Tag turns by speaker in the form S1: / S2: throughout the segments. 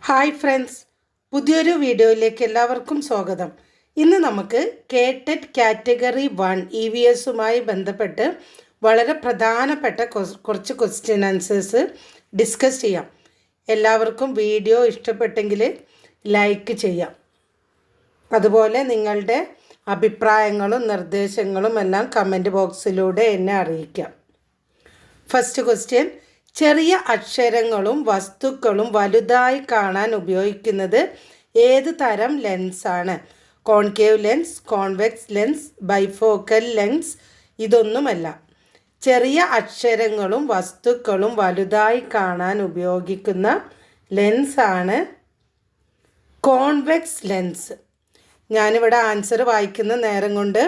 S1: Hi friends, പുതിയൊരു വീഡിയോയിലേക്ക് എല്ലാവർക്കും സ്വാഗതം. ഇന്ന് നമുക്ക് കേട്ടറ്റ് കാറ്റഗറി 1 EVSുമായി ബന്ധപ്പെട്ട് വളരെ പ്രധാനപ്പെട്ട കുറച്ച് ക്വസ്റ്റ്യൻ ആൻസേഴ്സ് ഡിസ്കസ് ചെയ്യാം. എല്ലാവർക്കും വീഡിയോ ഇഷ്ടപ്പെട്ടെങ്കിൽ ലൈക്ക് ചെയ്യാം. അതുപോലെ നിങ്ങളുടെ അഭിപ്രായങ്ങളും നിർദ്ദേശങ്ങളും എല്ലാം കമൻറ്റ് ബോക്സിലൂടെ എന്നെ അറിയിക്കാം. ഫസ്റ്റ് ക്വസ്റ്റ്യൻ: ചെറിയ അക്ഷരങ്ങളും വസ്തുക്കളും വലുതായി കാണാൻ ഉപയോഗിക്കുന്നത് ഏത് തരം ലെൻസാണ്? Concave lens, convex lens, bifocal lens? ഇതൊന്നുമല്ല. ചെറിയ അക്ഷരങ്ങളും വസ്തുക്കളും വലുതായി കാണാൻ ഉപയോഗിക്കുന്ന ലെൻസാണ് കോൺവെക്സ് ലെൻസ്. ഞാനിവിടെ ആൻസർ വായിക്കുന്ന നേരം കൊണ്ട്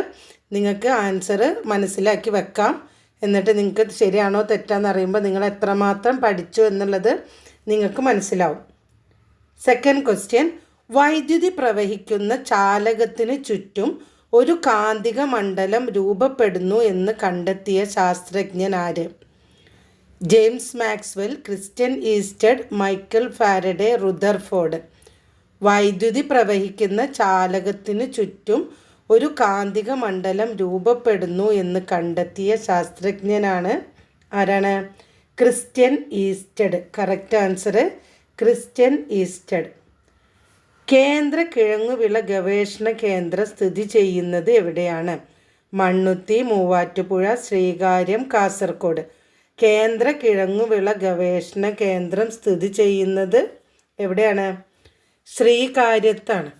S1: നിങ്ങൾക്ക് ആൻസർ മനസ്സിലാക്കി വെക്കാം. എന്നിട്ട് നിങ്ങൾക്ക് ശരിയാണോ തെറ്റാണെന്ന് അറിയുമ്പോൾ നിങ്ങൾ എത്രമാത്രം പഠിച്ചു എന്നുള്ളത് നിങ്ങൾക്ക് മനസ്സിലാവും. സെക്കൻഡ് ക്വസ്റ്റ്യൻ: വൈദ്യുതി പ്രവഹിക്കുന്ന ചാലകത്തിന് ചുറ്റും ഒരു കാന്തിക മണ്ഡലം രൂപപ്പെടുന്നു എന്ന് കണ്ടെത്തിയ ശാസ്ത്രജ്ഞൻ ആര്? James Maxwell, Christian Oersted, Michael Faraday, Rutherford. വൈദ്യുതി പ്രവഹിക്കുന്ന ചാലകത്തിന് ചുറ്റും ഒരു കാന്തിക മണ്ഡലം രൂപപ്പെടുന്നു എന്ന് കണ്ടെത്തിയ ശാസ്ത്രജ്ഞനാണ് ആരാണ്? Christian Oersted. Correct answer Christian Oersted. കേന്ദ്ര കിഴങ്ങുവിള ഗവേഷണ കേന്ദ്രം സ്ഥിതി ചെയ്യുന്നത് എവിടെയാണ്? മണ്ണുത്തി, മൂവാറ്റുപുഴ, ശ്രീകാര്യം, കാസർഗോഡ്. കേന്ദ്ര കിഴങ്ങുവിള ഗവേഷണ കേന്ദ്രം സ്ഥിതി ചെയ്യുന്നത് എവിടെയാണ്? ശ്രീകാര്യത്താണ്.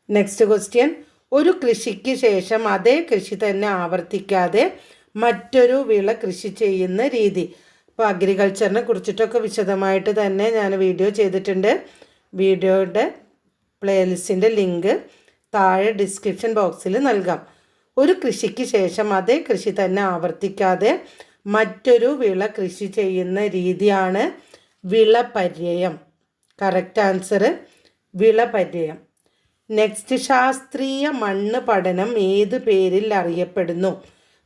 S1: നെക്സ്റ്റ് ക്വസ്റ്റ്യൻ: ഒരു കൃഷിക്ക് ശേഷം അതേ കൃഷി തന്നെ ആവർത്തിക്കാതെ മറ്റൊരു വിള കൃഷി ചെയ്യുന്ന രീതി. അപ്പോൾ അഗ്രികൾച്ചറിനെ കുറിച്ചിട്ടൊക്കെ വിശദമായിട്ട് തന്നെ ഞാൻ വീഡിയോ ചെയ്തിട്ടുണ്ട്. വീഡിയോയുടെ പ്ലേലിസ്റ്റിൻ്റെ ലിങ്ക് താഴെ ഡിസ്ക്രിപ്ഷൻ ബോക്സിൽ നൽകാം. ഒരു കൃഷിക്ക് ശേഷം അതേ കൃഷി തന്നെ ആവർത്തിക്കാതെ മറ്റൊരു വിള കൃഷി ചെയ്യുന്ന രീതിയാണ് വിളപര്യം. കറക്റ്റ് ആൻസർ വിളപര്യം. നെക്സ്റ്റ്: ശാസ്ത്രീയ മണ്ണ് പഠനം ഏത് പേരിൽ അറിയപ്പെടുന്നു?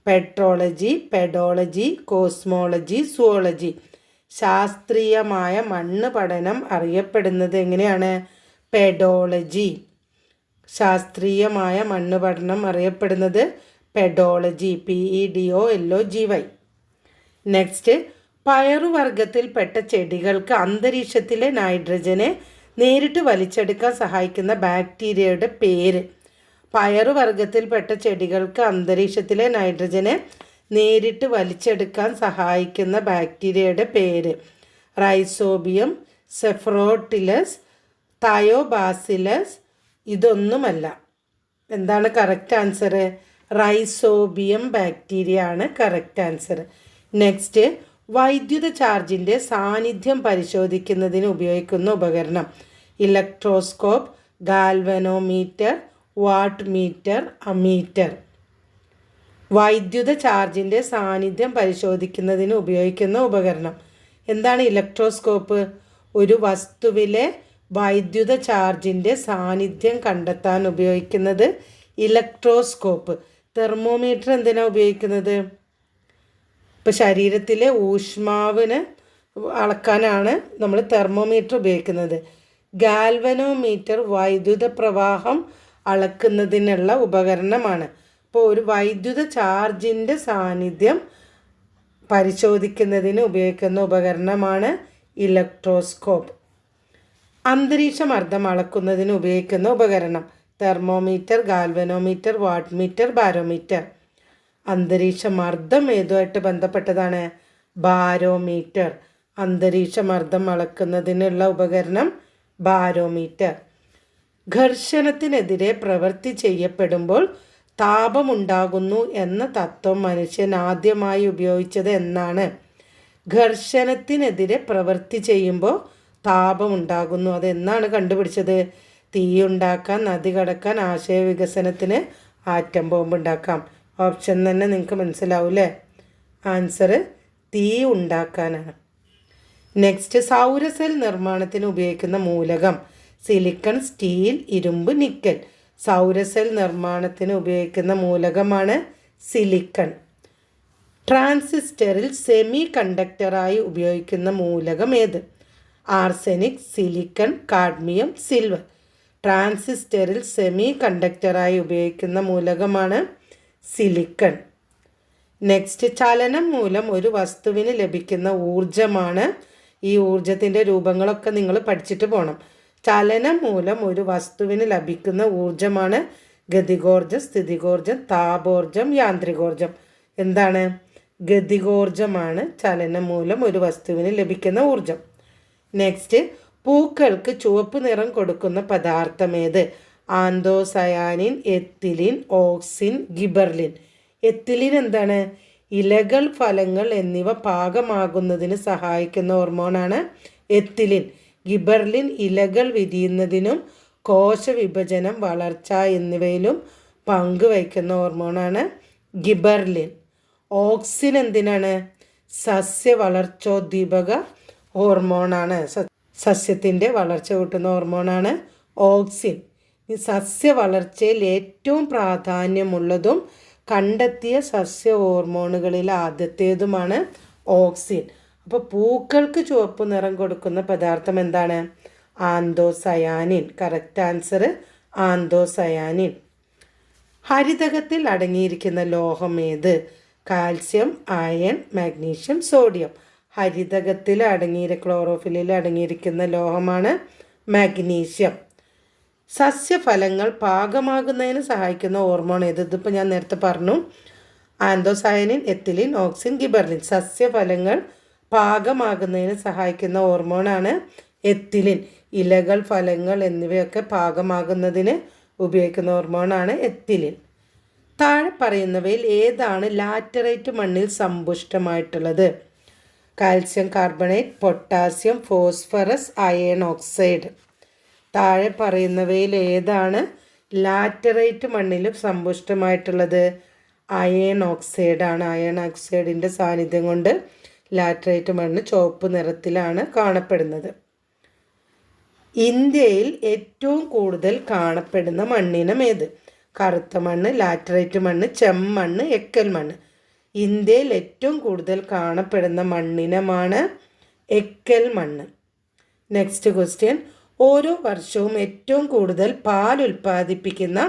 S1: Petrology, pedology, cosmology, zoology. ശാസ്ത്രീയമായ മണ്ണ് പഠനം അറിയപ്പെടുന്നത് എങ്ങനെയാണ്? പെഡോളജി. ശാസ്ത്രീയമായ മണ്ണ് പഠനം അറിയപ്പെടുന്നത് പെഡോളജി. PEDOLOGY. നെക്സ്റ്റ്: പയറുവർഗത്തിൽപ്പെട്ട ചെടികൾക്ക് അന്തരീക്ഷത്തിലെ നൈട്രജനെ നേരിട്ട് വലിച്ചെടുക്കാൻ സഹായിക്കുന്ന ബാക്ടീരിയയുടെ പേര്. പയറുവർഗത്തിൽപ്പെട്ട ചെടികൾക്ക് അന്തരീക്ഷത്തിലെ നൈട്രജനെ നേരിട്ട് വലിച്ചെടുക്കാൻ സഹായിക്കുന്ന ബാക്ടീരിയയുടെ പേര് റൈസോബിയം, സെഫ്രോട്ടിലസ്, തയോബാസിലസ്. ഇതൊന്നുമല്ല. എന്താണ് കറക്റ്റ് ആൻസർ? റൈസോബിയം ബാക്ടീരിയ ആണ് കറക്റ്റ് ആൻസർ. നെക്സ്റ്റ്: വൈദ്യുത ചാർജിൻ്റെ സാന്നിധ്യം പരിശോധിക്കുന്നതിന് ഉപയോഗിക്കുന്ന ഉപകരണം. Electroscope, galvanometer, watt metre, ammeter. വൈദ്യുത ചാർജിൻ്റെ സാന്നിധ്യം പരിശോധിക്കുന്നതിന് ഉപയോഗിക്കുന്ന ഉപകരണം എന്താണ്? ഇലക്ട്രോസ്കോപ്പ്. ഒരു വസ്തുവിലെ വൈദ്യുത ചാർജിൻ്റെ സാന്നിധ്യം കണ്ടെത്താൻ ഉപയോഗിക്കുന്നത് ഇലക്ട്രോസ്കോപ്പ്. തെർമോമീറ്റർ എന്തിനാണ് ഉപയോഗിക്കുന്നത്? ഇപ്പോൾ ശരീരത്തിലെ ഊഷ്മാവിനെ അളക്കാനാണ് നമ്മൾ തെർമോമീറ്റർ ഉപയോഗിക്കുന്നത്. ഗാൽവനോമീറ്റർ വൈദ്യുത പ്രവാഹം അളക്കുന്നതിനുള്ള ഉപകരണമാണ്. അപ്പോൾ ഒരു വൈദ്യുത ചാർജിൻ്റെ സാന്നിധ്യം പരിശോധിക്കുന്നതിന് ഉപയോഗിക്കുന്ന ഉപകരണമാണ് ഇലക്ട്രോസ്കോപ്പ്. അന്തരീക്ഷമർദ്ദം അളക്കുന്നതിന് ഉപയോഗിക്കുന്ന ഉപകരണം thermometer, galvanometer, watt meter, barometer. അന്തരീക്ഷമർദ്ദം ഏതുമായിട്ട് ബന്ധപ്പെട്ടതാണ്? ബാരോമീറ്റർ. അന്തരീക്ഷമർദ്ദം അളക്കുന്നതിനുള്ള ഉപകരണം ബാരോമീറ്റർ. ഘർഷണത്തിനെതിരെ പ്രവൃത്തി ചെയ്യപ്പെടുമ്പോൾ താപമുണ്ടാകുന്നു എന്ന തത്വം മനുഷ്യൻ ആദ്യമായി ഉപയോഗിച്ചത് എന്നാണ്? ഘർഷണത്തിനെതിരെ പ്രവൃത്തി ചെയ്യുമ്പോൾ താപമുണ്ടാകുന്നു. അതെന്നാണ് കണ്ടുപിടിച്ചത്? തീയുണ്ടാക്കാൻ, നദി കടക്കാൻ, ആശയവികസനത്തിന് ആറ്റം ബോംബ് ഉണ്ടാക്കാം. ഓപ്ഷൻ തന്നെ നിങ്ങൾക്ക് മനസ്സിലാവൂലേ? ആൻസർ തീ ഉണ്ടാക്കാനാണ്. നെക്സ്റ്റ്: സൗരസെൽ നിർമ്മാണത്തിന് ഉപയോഗിക്കുന്ന മൂലകം. സിലിക്കൺ, സ്റ്റീൽ, ഇരുമ്പ്, നിക്കൽ. സൗരസെൽ നിർമ്മാണത്തിന് ഉപയോഗിക്കുന്ന മൂലകമാണ് സിലിക്കൺ. ട്രാൻസിസ്റ്ററിൽ സെമി കണ്ടക്ടറായി ഉപയോഗിക്കുന്ന മൂലകം ഏത്? Arsenic, silicon, cadmium, silver. ട്രാൻസിസ്റ്ററിൽ സെമി കണ്ടക്ടറായി ഉപയോഗിക്കുന്ന മൂലകമാണ് സിലിക്കൺ. നെക്സ്റ്റ്, ചലനം മൂലം ഒരു വസ്തുവിന് ലഭിക്കുന്ന ഊർജമാണ്, ഈ ഊർജത്തിൻ്റെ രൂപങ്ങളൊക്കെ നിങ്ങൾ പഠിച്ചിട്ട് പോകണം. ചലനം മൂലം ഒരു വസ്തുവിന് ലഭിക്കുന്ന ഊർജമാണ് ഗതികോർജം, സ്ഥിതികോർജം, താപോർജം, യാന്ത്രികോർജം. എന്താണ്? ഗതികോർജമാണ് ചലനം മൂലം ഒരു വസ്തുവിന് ലഭിക്കുന്ന ഊർജം. നെക്സ്റ്റ്, പൂക്കൾക്ക് ചുവപ്പ് നിറം കൊടുക്കുന്ന പദാർത്ഥമേത്? Anthocyanin, ethylene, auxin, gibberellin. Ethylene എന്താണ്? ഇലകൾ, ഫലങ്ങൾ എന്നിവ പാകമാകുന്നതിന് സഹായിക്കുന്ന ഹോർമോണാണ് എത്തിലിൻ. ഗിബർലിൻ ഇലകൾ വിരിയുന്നതിനും കോശവിഭജനം, വളർച്ച എന്നിവയിലും പങ്കുവയ്ക്കുന്ന ഹോർമോണാണ് ഗിബർലിൻ. ഓക്സിൻ എന്തിനാണ്? സസ്യ വളർച്ചോദ്ദീപക ഹോർമോണാണ്. സസ്യത്തിൻ്റെ വളർച്ച കൂട്ടുന്ന ഹോർമോണാണ് ഓക്സിൻ. ഈ സസ്യ വളർച്ചയിൽ ഏറ്റവും പ്രാധാന്യമുള്ളതും കണ്ടെത്തിയ സസ്യ ഹോർമോണുകളിൽ ആദ്യത്തേതുമാണ് ഓക്സിൻ. അപ്പോൾ പൂക്കൾക്ക് ചുവപ്പ് നിറം കൊടുക്കുന്ന പദാർത്ഥം എന്താണ്? ആന്തോസയാനിൻ. Correct answer anthocyanin. ഹരിതകത്തിൽ അടങ്ങിയിരിക്കുന്ന ലോഹം ഏത്? Calcium, iron, magnesium, sodium. ഹരിതകത്തിൽ ക്ലോറോഫില്ലിൽ അടങ്ങിയിരിക്കുന്ന ലോഹമാണ് മാഗ്നീഷ്യം. സസ്യഫലങ്ങൾ പാകമാകുന്നതിന് സഹായിക്കുന്ന ഹോർമോൺ ഏത്? ഇതിപ്പോൾ ഞാൻ നേരത്തെ പറഞ്ഞു, ആന്തോസയാനിൻ, എത്തിലിൻ, ഓക്സിൻ, ഗിബർലിൻ. സസ്യഫലങ്ങൾ പാകമാകുന്നതിന് സഹായിക്കുന്ന ഹോർമോണാണ് എത്തിലിൻ. ഇലകൾ, ഫലങ്ങൾ എന്നിവയൊക്കെ പാകമാകുന്നതിന് ഉപയോഗിക്കുന്ന ഹോർമോണാണ് എത്തിലിൻ. താഴെ പറയുന്നവയിൽ ഏതാണ് ലാറ്ററൈറ്റ് മണ്ണിൽ സമ്പുഷ്ടമായിട്ടുള്ളത്? Calcium carbonate, potassium, phosphorus, iron oxide. താഴെ പറയുന്നവയിൽ ഏതാണ് ലാറ്ററൈറ്റ് മണ്ണിൽ സമ്പുഷ്ടമായിട്ടുള്ളത്? അയൺ ഓക്സൈഡാണ്. അയൺ ഓക്സൈഡിൻ്റെ സാന്നിധ്യം കൊണ്ട് ലാറ്ററൈറ്റ് മണ്ണ് ചുവപ്പ് നിറത്തിലാണ് കാണപ്പെടുന്നത്. ഇന്ത്യയിൽ ഏറ്റവും കൂടുതൽ കാണപ്പെടുന്ന മണ്ണിനം ഏത്? കറുത്ത മണ്ണ്, ലാറ്ററൈറ്റ് മണ്ണ്, ചെമ്മണ്ണ്, എക്കൽ മണ്ണ്. ഇന്ത്യയിൽ ഏറ്റവും കൂടുതൽ കാണപ്പെടുന്ന മണ്ണിനമാണ് എക്കൽ മണ്ണ്. നെക്സ്റ്റ് ക്വസ്റ്റ്യൻ, ഓരോ വർഷവും ഏറ്റവും കൂടുതൽ പാൽ ഉൽപ്പാദിപ്പിക്കുന്ന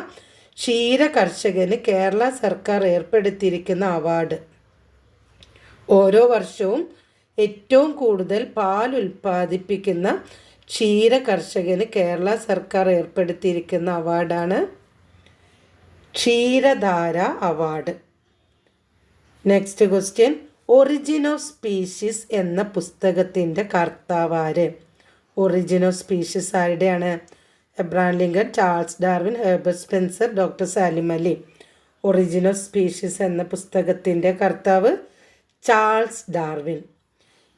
S1: ക്ഷീര കർഷകന് കേരള സർക്കാർ ഏർപ്പെടുത്തിയിരിക്കുന്ന അവാർഡ്? ഓരോ വർഷവും ഏറ്റവും കൂടുതൽ പാൽ ഉൽപ്പാദിപ്പിക്കുന്ന ക്ഷീര കർഷകന് കേരള സർക്കാർ ഏർപ്പെടുത്തിയിരിക്കുന്ന അവാർഡാണ് Ksheeradhara award. Next question, origin of species എന്ന പുസ്തകത്തിൻ്റെ കർത്താവാര്? ഒറിജിൻ ഓഫ് സ്പീഷീസ് ആരുടെയാണ്? Abraham Lincoln, Charles Darwin, Herbert Spencer, doctor Salim Ali. Origin of species എന്ന പുസ്തകത്തിൻ്റെ കർത്താവ് ചാൾസ് ഡാർവിൻ.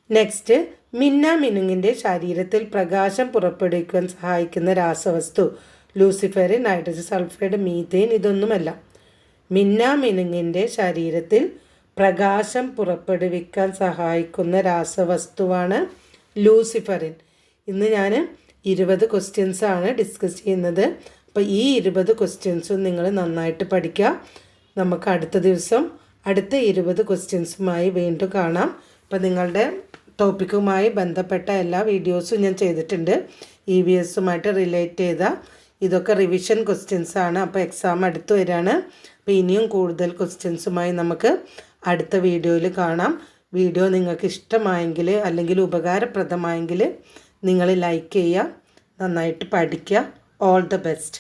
S1: നെക്സ്റ്റ്, മിന്നാമിനുങ്ങിൻ്റെ ശരീരത്തിൽ പ്രകാശം പുറപ്പെടുവിക്കാൻ സഹായിക്കുന്ന രാസവസ്തു? Luciferin, nitrogen sulphide, methane. ഇതൊന്നുമല്ല. മിന്നാമിനുങ്ങിൻ്റെ ശരീരത്തിൽ പ്രകാശം പുറപ്പെടുവിക്കാൻ സഹായിക്കുന്ന രാസവസ്തുവാണ് ലൂസിഫെറിൻ. ഇന്ന് ഞാൻ 20 ക്വസ്റ്റ്യൻസാണ് ഡിസ്കസ് ചെയ്യുന്നത്. അപ്പോൾ ഈ 20 ക്വസ്റ്റ്യൻസും നിങ്ങൾ നന്നായിട്ട് പഠിക്കുക. നമുക്ക് അടുത്ത ദിവസം അടുത്ത 20 ക്വസ്റ്റ്യൻസുമായി വീണ്ടും കാണാം. അപ്പോൾ നിങ്ങളുടെ ടോപ്പിക്കുമായി ബന്ധപ്പെട്ട എല്ലാ വീഡിയോസും ഞാൻ ചെയ്തിട്ടുണ്ട്. EVSുമായിട്ട് റിലേറ്റ് ചെയ്ത ഇതൊക്കെ റിവിഷൻ ക്വസ്റ്റ്യൻസാണ്. അപ്പോൾ എക്സാം അടുത്ത് വരികയാണ്. അപ്പോൾ ഇനിയും കൂടുതൽ ക്വസ്റ്റ്യൻസുമായി നമുക്ക് അടുത്ത വീഡിയോയിൽ കാണാം. വീഡിയോ നിങ്ങൾക്ക് ഇഷ്ടമായെങ്കിൽ അല്ലെങ്കിൽ ഉപകാരപ്രദമായെങ്കിൽ നിങ്ങൾ ലൈക്ക് ചെയ്യുക, നന്നായിട്ട് പഠിക്കുക. All the best.